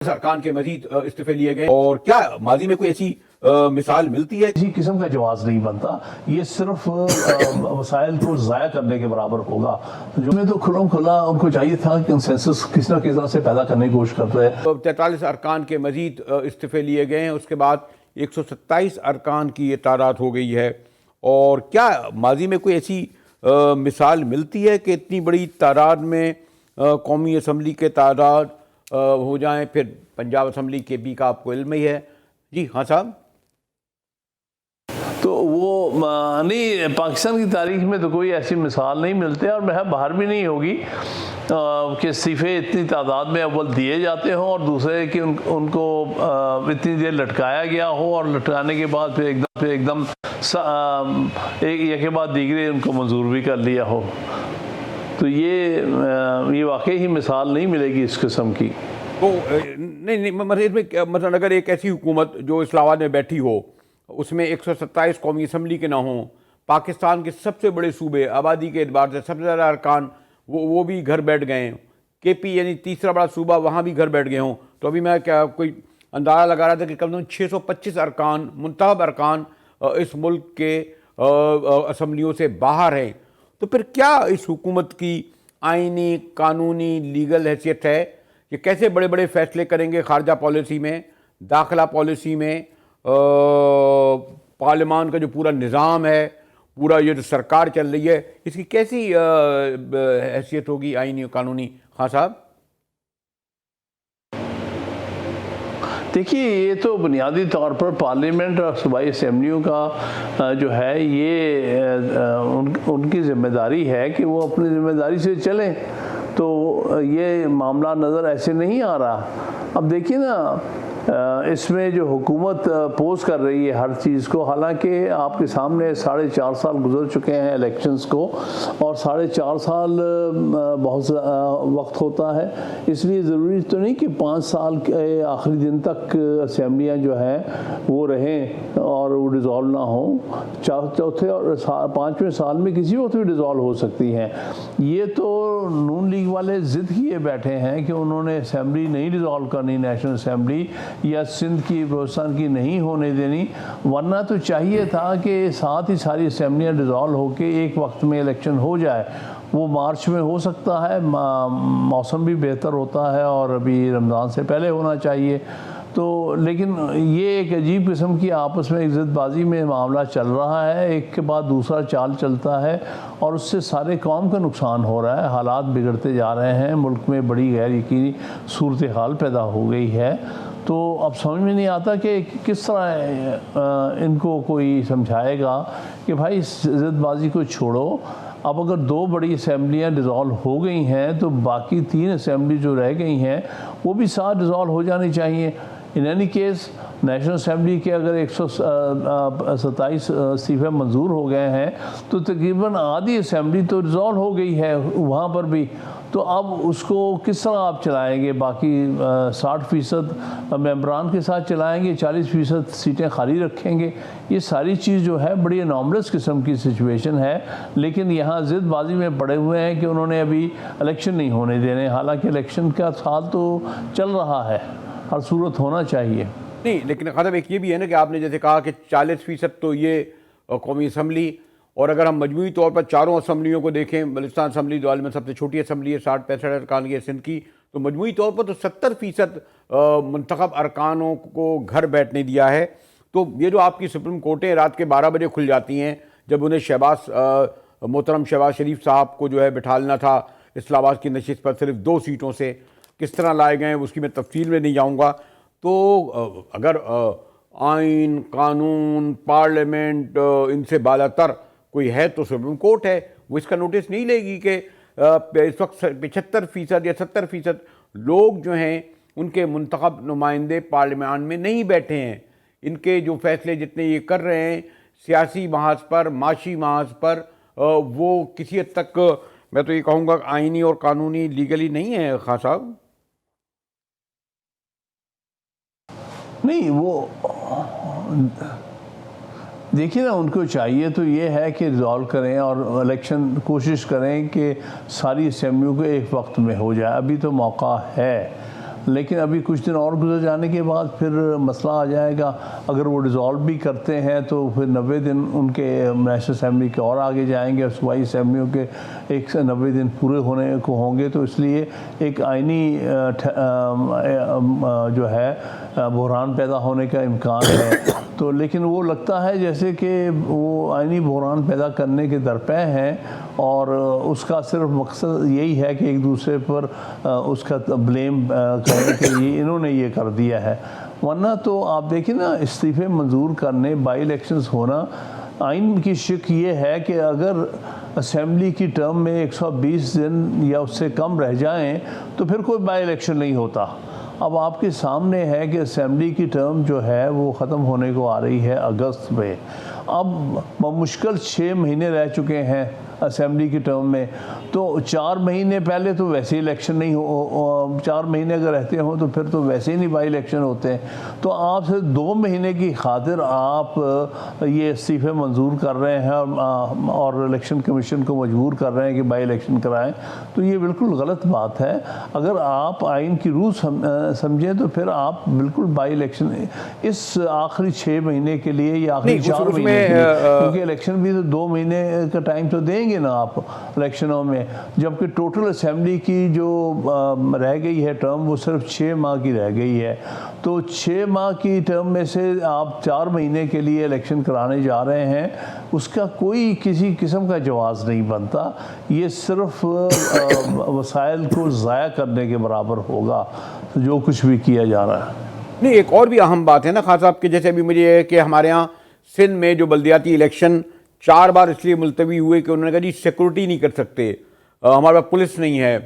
ارکان کے مزید استعفے لیے گئے اور کیا ماضی میں کوئی ایسی مثال ملتی ہے؟ کسی قسم کا جواز نہیں بنتا، یہ صرف وسائل کو ضائع کرنے کے برابر ہوگا۔ جو میں تو کھلا ان کو چاہیے تھا کہ کنسنسس کس نہ کس طرح سے پیدا کرنے کی کوشش کر رہے ہیں۔ 43 ارکان کے مزید استعفے لیے گئے ہیں، اس کے بعد 127 ارکان کی یہ تعداد ہو گئی ہے، اور کیا ماضی میں کوئی ایسی مثال ملتی ہے کہ اتنی بڑی تعداد میں قومی اسمبلی کے تعداد ہو جائیں؟ پھر پنجاب اسمبلی کے بھی کا آپ کو علم ہی ہے۔ جی ہاں صاحب۔ تو وہ نہیں، پاکستان کی تاریخ میں تو کوئی ایسی مثال نہیں ملتے، اور باہر بھی نہیں ہوگی کہ استعفے اتنی تعداد میں اول دیے جاتے ہوں، اور دوسرے کہ ان کو اتنی دیر لٹکایا گیا ہو، اور لٹکانے کے بعد پھر ایک دم ایک کے بعد دیگرے ان کو منظور بھی کر لیا ہو۔ تو یہ واقعی ہی مثال نہیں ملے گی اس قسم کی۔ تو نہیں مثلا اگر ایک ایسی حکومت جو اسلام آباد میں بیٹھی ہو، اس میں 127 قومی اسمبلی کے نہ ہوں، پاکستان کے سب سے بڑے صوبے آبادی کے اعتبار سے سب سے زیادہ ارکان وہ بھی گھر بیٹھ گئے ہیں، کے پی یعنی تیسرا بڑا صوبہ وہاں بھی گھر بیٹھ گئے ہوں، تو ابھی میں کیا کوئی اندازہ لگا رہا تھا کہ کم از کم 625 ارکان منتخب ارکان اس ملک کے اسمبلیوں سے باہر ہیں۔ تو پھر کیا اس حکومت کی آئینی، قانونی، لیگل حیثیت ہے کہ کیسے بڑے بڑے فیصلے کریں گے خارجہ پالیسی میں، داخلہ پالیسی میں، پارلیمان کا جو پورا نظام ہے، پورا یہ جو سرکار چل رہی ہے، اس کی کیسی حیثیت ہوگی آئینی اور قانونی؟ ہاں صاحب۔ دیکھیے، یہ تو بنیادی طور پر پارلیمنٹ اور صوبائی اسمبلیوں کا جو ہے یہ ان کی ذمہ داری ہے کہ وہ اپنی ذمہ داری سے چلیں، تو یہ معاملہ نظر ایسے نہیں آ رہا۔ اب دیکھیے نا، اس میں جو حکومت پوز کر رہی ہے ہر چیز کو، حالانکہ آپ کے سامنے 4.5 سال گزر چکے ہیں الیکشنز کو، اور 4.5 سال بہت وقت ہوتا ہے، اس لیے ضروری تو نہیں کہ 5 سال کے آخری دن تک اسمبلیاں جو ہیں وہ رہیں اور وہ ڈیزالو نہ ہوں۔ چوتھے اور 5ویں سال میں کسی وقت بھی ڈیزالو ہو سکتی ہیں۔ یہ تو نون لیگ والے ضد کیے بیٹھے ہیں کہ انہوں نے اسمبلی نہیں ڈیزالو کرنی، نیشنل اسمبلی یا سندھ کی، بلوچستان کی نہیں ہونے دینی، ورنہ تو چاہیے تھا کہ ساتھ ہی ساری اسمبلیاں ڈیزالو ہو کے ایک وقت میں الیکشن ہو جائے۔ وہ مارچ میں ہو سکتا ہے، موسم بھی بہتر ہوتا ہے، اور ابھی رمضان سے پہلے ہونا چاہیے۔ تو لیکن یہ ایک عجیب قسم کی آپس میں ایک ضد بازی میں معاملہ چل رہا ہے، ایک کے بعد دوسرا چال چلتا ہے، اور اس سے سارے قوم کا نقصان ہو رہا ہے۔ حالات بگڑتے جا رہے ہیں، ملک میں بڑی غیر یقینی صورتحال پیدا ہو گئی ہے۔ تو اب سمجھ میں نہیں آتا کہ کس طرح ان کو کوئی سمجھائے گا کہ بھائی اس ضد بازی کو چھوڑو۔ اب اگر 2 بڑی اسمبلیاں ڈیزالو ہو گئی ہیں تو باقی 3 اسمبلی جو رہ گئی ہیں وہ بھی ساتھ ڈیزالو ہو جانی چاہیے۔ In any case national assembly کے اگر 127 استعفے منظور ہو گئے ہیں تو تقریباً آدھی اسمبلی تو ڈیزالو ہو گئی ہے وہاں پر بھی۔ تو اب اس کو کس طرح آپ چلائیں گے؟ باقی 60% ممبران کے ساتھ چلائیں گے، 40% سیٹیں خالی رکھیں گے؟ یہ ساری چیز جو ہے بڑی اناملس قسم کی سچویشن ہے، لیکن یہاں ضد بازی میں پڑے ہوئے ہیں کہ انہوں نے ابھی الیکشن نہیں ہونے دینے، حالانکہ الیکشن کا سال تو چل رہا ہے، ہر صورت ہونا چاہیے۔ نہیں، لیکن خاتم ایک یہ بھی ہے نا کہ آپ نے جیسے کہا کہ 40% تو یہ قومی اسمبلی، اور اگر ہم مجموعی طور پر چاروں اسمبلیوں کو دیکھیں، بلوچستان اسمبلی جو عالم میں سب سے چھوٹی اسمبلی ہے، 60-65 ارکان کی ہے سندھ کی، تو مجموعی طور پر تو 70% منتخب ارکانوں کو گھر بیٹھنے دیا ہے۔ تو یہ جو آپ کی سپریم کورٹیں رات کے 12 بجے کھل جاتی ہیں، جب انہیں محترم شہباز شریف صاحب کو جو ہے بٹھالنا تھا اسلام آباد کی نشست پر صرف 2 سیٹوں سے، کس طرح لائے گئے اس کی میں تفصیل میں نہیں جاؤں گا۔ تو اگر آئین، قانون، پارلیمنٹ ان سے بالا تر کوئی ہے تو سپریم کورٹ ہے، وہ اس کا نوٹس نہیں لے گی کہ اس وقت 75% یا 70% لوگ جو ہیں ان کے منتخب نمائندے پارلیمان میں نہیں بیٹھے ہیں۔ ان کے جو فیصلے جتنے یہ کر رہے ہیں سیاسی محاذ پر، معاشی محاذ پر، وہ کسی حد تک میں تو یہ کہوں گا آئینی اور قانونی لیگلی نہیں ہے۔ خان صاحب نہیں، وہ دیکھیے نا، ان کو چاہیے تو یہ ہے کہ ریزالو کریں اور الیکشن کوشش کریں کہ ساری اسمبلیوں کو ایک وقت میں ہو جائے، ابھی تو موقع ہے۔ لیکن ابھی کچھ دن اور گزر جانے کے بعد پھر مسئلہ آ جائے گا. اگر وہ ڈیزالو بھی کرتے ہیں تو پھر 90 دن ان کے نیشنل اسمبلی کے اور آگے جائیں گے اور صوبائی اسمبلیوں کے 90 دن پورے ہونے کو ہوں گے. تو اس لیے ایک آئینی جو ہے بحران پیدا ہونے کا امکان ہے. تو لیکن وہ لگتا ہے جیسے کہ وہ آئینی بحران پیدا کرنے کے درپے ہیں اور اس کا صرف مقصد یہی ہے کہ ایک دوسرے پر اس کا بلیم کرنے کے لیے انہوں نے یہ کر دیا ہے. ورنہ تو آپ دیکھیں نا, استعفے منظور کرنے, بائی الیکشنز ہونا, آئین کی شک یہ ہے کہ اگر اسمبلی کی ٹرم میں 120 دن یا اس سے کم رہ جائیں تو پھر کوئی بائی الیکشن نہیں ہوتا. اب آپ کے سامنے ہے کہ اسمبلی کی ٹرم جو ہے وہ ختم ہونے کو آ رہی ہے اگست میں. اب بمشکل 6 مہینے رہ چکے ہیں اسمبلی کی ٹرم میں, تو 4 مہینے پہلے تو ویسے ہی الیکشن نہیں 4 مہینے اگر رہتے ہوں تو پھر تو ویسے ہی نہیں بائی الیکشن ہوتے ہیں. تو آپ سے 2 مہینے کی خاطر آپ یہ استعفے منظور کر رہے ہیں اور الیکشن کمیشن کو مجبور کر رہے ہیں کہ بائی الیکشن کرائیں. تو یہ بالکل غلط بات ہے. اگر آپ آئین کی روح سمجھیں تو پھر آپ بالکل بائی الیکشن اس آخری 6 مہینے کے لیے یا آخری 4 مہینے کے لیے, کیونکہ الیکشن بھی تو 2 مہینے کا ٹائم تو دیں گے نا آپ الیکشنوں میں, جبکہ ٹوٹل اسمبلی کی جو رہ گئی ہے ٹرم وہ صرف 6 ماہ کی رہ گئی ہے. تو 6 ماہ کی ٹرم میں سے آپ 4 مہینے کے لیے الیکشن کرانے جا رہے ہیں, اس کا کوئی کسی قسم کا جواز نہیں بنتا. یہ صرف وسائل کو ضائع کرنے کے برابر ہوگا جو کچھ بھی کیا جا رہا ہے. نہیں, ایک اور بھی اہم بات ہے نا خان صاحب, کہ جیسے ابھی مجھے یہ ہے کہ ہمارے ہاں سندھ میں جو بلدیاتی الیکشن 4 بار اس لیے ملتوی ہوئے کہ انہوں نے کہا جی سیکورٹی نہیں کر سکتے, ہمارے پاس پولیس نہیں ہے,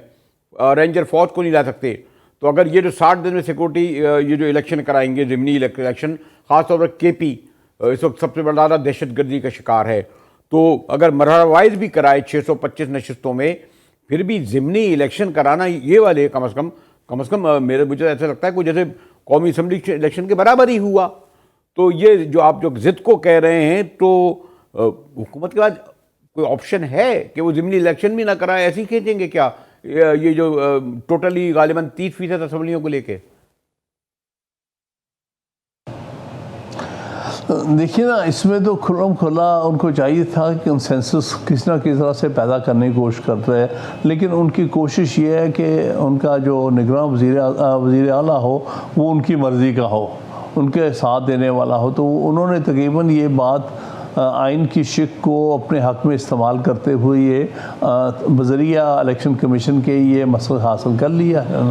رینجر فوج کو نہیں لا سکتے. تو اگر یہ جو 60 دن میں سیکورٹی یہ جو الیکشن کرائیں گے ضمنی الیکشن, خاص طور پر کے پی اس وقت سب سے زیادہ دہشت گردی کا شکار ہے, تو اگر مرحلہ وائز بھی کرائے 625 نشستوں میں, پھر بھی ضمنی الیکشن کرانا یہ والے کم از کم مجھے ایسا لگتا ہے کوئی جیسے قومی اسمبلی الیکشن کے برابر ہی ہوا. تو یہ جو آپ جو ضد کو کہہ رہے ہیں, تو حکومت کے بعد کوئی آپشن ہے کہ وہ ضمنی الیکشن بھی نہ کرائے, ایسے ہی کھینچیں گے کیا یہ جو ٹوٹلی غالباً 30% اسمبلیوں کو لے کے؟ دیکھیے نا, اس میں تو کھلم کھلا ان کو چاہیے تھا کہ کنسنسس کس نہ کس طرح سے پیدا کرنے کی کوشش کرتے ہیں, لیکن ان کی کوشش یہ ہے کہ ان کا جو نگراں وزیر اعلیٰ ہو وہ ان کی مرضی کا ہو, ان کے ساتھ دینے والا ہو. تو انہوں نے تقریباً یہ بات آئین کی شک کو اپنے حق میں استعمال کرتے ہوئے یہ بذریعہ الیکشن کمیشن کے یہ مسئلہ حاصل کر لیا ہے.